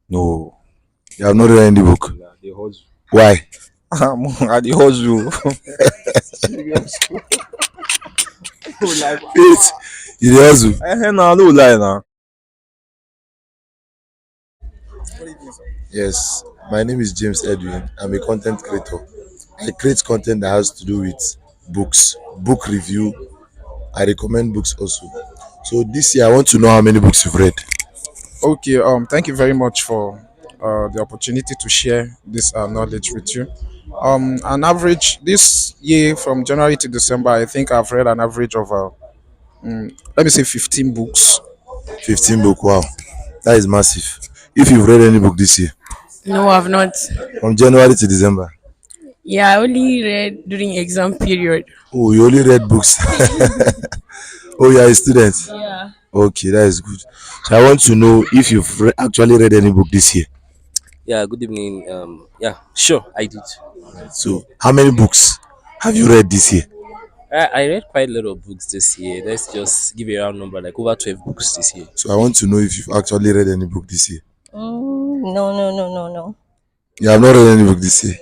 No, you have not read any book. Yeah, they hustle. Why? I the hustle. Serious. No lie. Wait, you dey hustle. No, no lie now. Yes, my name is James Edwin. I'm a content creator. I create content that has to do with books, book review. I recommend books also. So this year, I want to know how many books you've read. Okay. Thank you very much for the opportunity to share this knowledge with you. An average this year from January to December, I think I've read an average of let me say 15 books. 15 book. Wow, that is massive. If you've read any book this year, No, I've not. from January to December, Yeah, I only read during exam period. oh, you only read books. Oh, you are a student. Yeah. Okay, that is good. So I want to know if you've actually read any book this year. Yeah, good evening. Yeah, sure, I did. So how many books have you read this year? I read quite a lot of books this year. Let's just give a round number, like over 12 books this year. So I want to know if you've actually read any book this year. No, no, no, no, no. You have not read any book this year.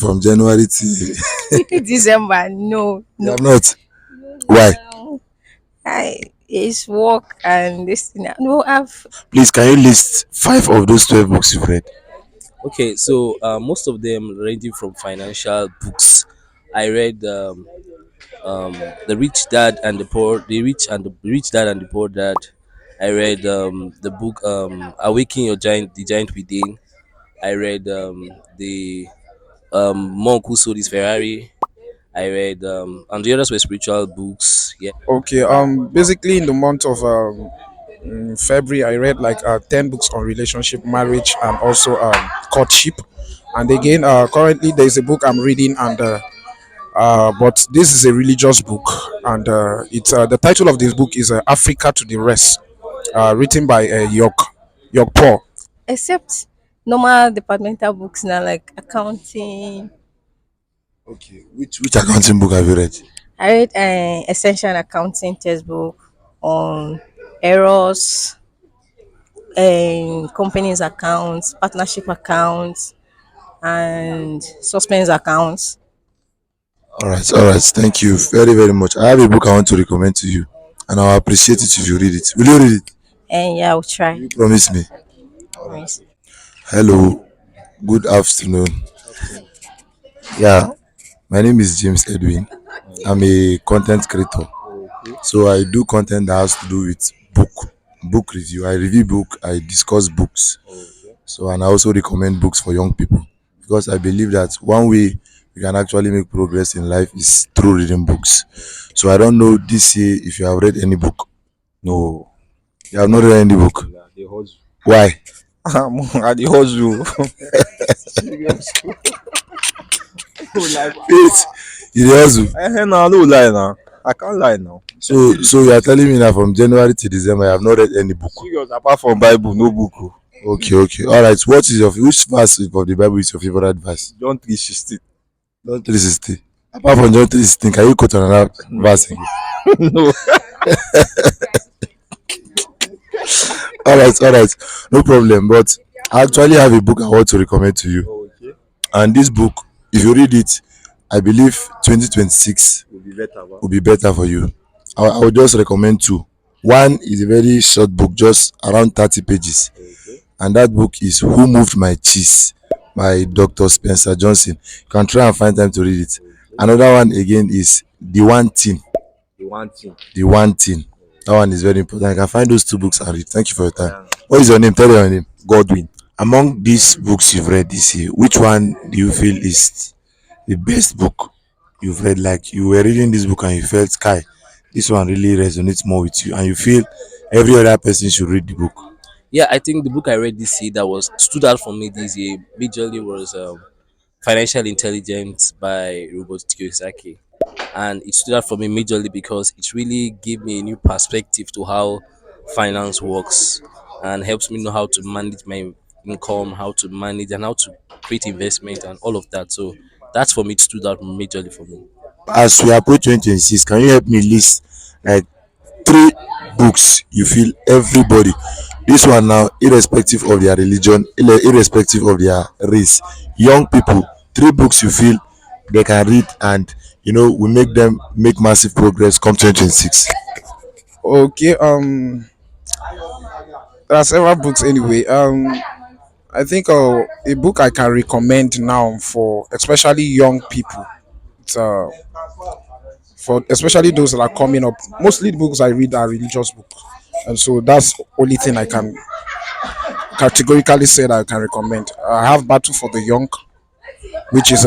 From January to December, no, you no. have not. Why? I it's work and this thing. No, I've Please, can you list five of those 12 books you've read? Okay, so most of them ranging from financial books. I read the Rich Dad and the Poor, the Rich Dad and the Poor Dad. I read the book Awaken Your Giant, the Giant Within. I read the Monk Who Sold His Ferrari. I read and the others were spiritual books. Yeah. Okay. Basically, in the month of February, I read like 10 books on relationship, marriage, and also courtship. And again, currently there is a book I'm reading, and but this is a religious book, and it's the title of this book is Africa to the Rest, written by York Paul. except normal departmental books now like accounting. Okay. Which accounting book have you read? I read an essential accounting textbook on errors and companies accounts, partnership accounts, and suspense accounts. All right. Thank you very, very much. I have a book I want to recommend to you, and I'll appreciate it if you read it. Will you read it? And yeah, I'll Will try. you promise me? Promise. Hello. Good afternoon. Yeah, my name is James Edwin. I'm a content creator. So I do content that has to do with book review. I review book, I discuss books. So and I also recommend books for young people because I believe that one way we can actually make progress in life is through reading books. So I don't know this year if you have read any book. No, you have not read any book. Yeah, they hustle. Why? I the hustle. Serious. No lie. Wait, you dey hustle. No, no lie now. I can't lie now. So you are telling me that from January to December you have not read any book. Serious. Apart from Bible, no book. Oh. Okay, okay. All right. What is your which verse of the Bible is your favorite verse? John 3:16. John 3:16. Apart from John 3:16, can you quote another verse again? No. All right. No problem. But I actually have a book I want to recommend to you. Okay. And this book, if you read it, I believe 2026 Will be better. Wow. will be better for you. I will just recommend two. One is a very short book, just around 30 pages. Okay. And that book is Who Moved My Cheese by Dr. Spencer Johnson. You can try and find time to read it. Another one again is The One Thing. The one thing. The One Thing. That one is very important. I can find those two books and read. Thank you for your time. Yeah. What is your name? Tell me your name. Godwin. Among these books you've read this year, which one do you feel is the best book you've read? Like you were reading this book and you felt, Sky, this one really resonates more with you, and you feel every other person should read the book. Yeah, I think the book I read this year that was stood out for me this year majorly was Financial Intelligence by Robert Kiyosaki. And it stood out for me majorly because it really gave me a new perspective to how finance works and helps me know how to manage my income, how to manage and how to create investment and all of that. So that's for me, it stood out majorly for me. As we approach 2026, can you help me list like three books you feel everybody, this one now, irrespective of their religion, irrespective of their race, young people, three books you feel they can read and will make them make massive progress come 2026. Okay, there are several books anyway. I think a book I can recommend now for especially young people. It's for especially those that are coming up. Mostly the books I read are religious books, and so that's only thing I can categorically say that I can recommend. I have Battle for the Young, which is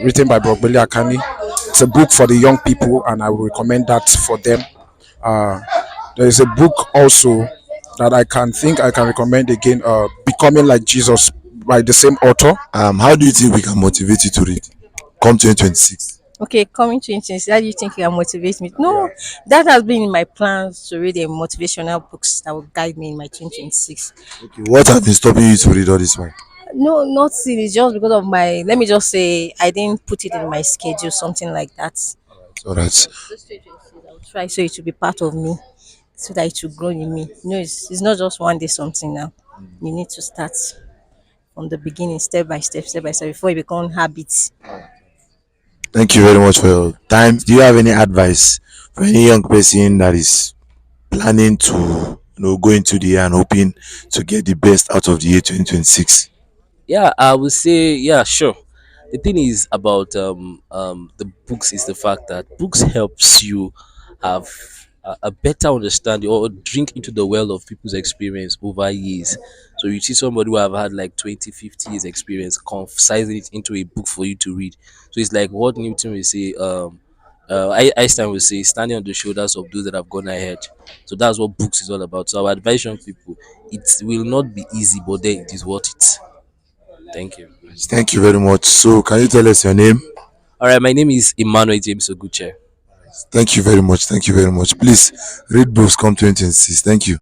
written by Brogbeli Akani. It's a book for the young people, and I will recommend that for them. Uh, there is a book also that I can think I can recommend again. Becoming like Jesus by the same author. How do you think we can motivate you to read come 2026? Okay, coming to instance, how do you think you can motivate me? No, that has been in my plans to read a motivational books that will guide me in my 2026. Okay, what has been stopping you to read all this while? No, not silly, just because of my, let me just say, I didn't put it in my schedule, something like that. All right. This 2026, I'll try so it will be part of me, so that it will grow in me. It's not just one day something now. You need to start from the beginning, step by step, before it becomes habits. Thank you very much for your time. Do you have any advice for any young person that is planning to go into the year and hoping to get the best out of the year 2026? Yeah, I would say yeah, sure. The thing is about the books is the fact that books helps you have a better understanding or drink into the well of people's experience over years. So you see somebody who have had like 20, 50 years experience concising it into a book for you to read. So it's like what Newton will say, Einstein will say, standing on the shoulders of those that have gone ahead. So that's what books is all about. So I advise young people, it will not be easy, but then it is worth it. Thank you. Thank you very much. So, can you tell us your name? All right, my name is Emmanuel James Oguche. Thank you very much. Thank you very much. Please read books come 2026. Thank you.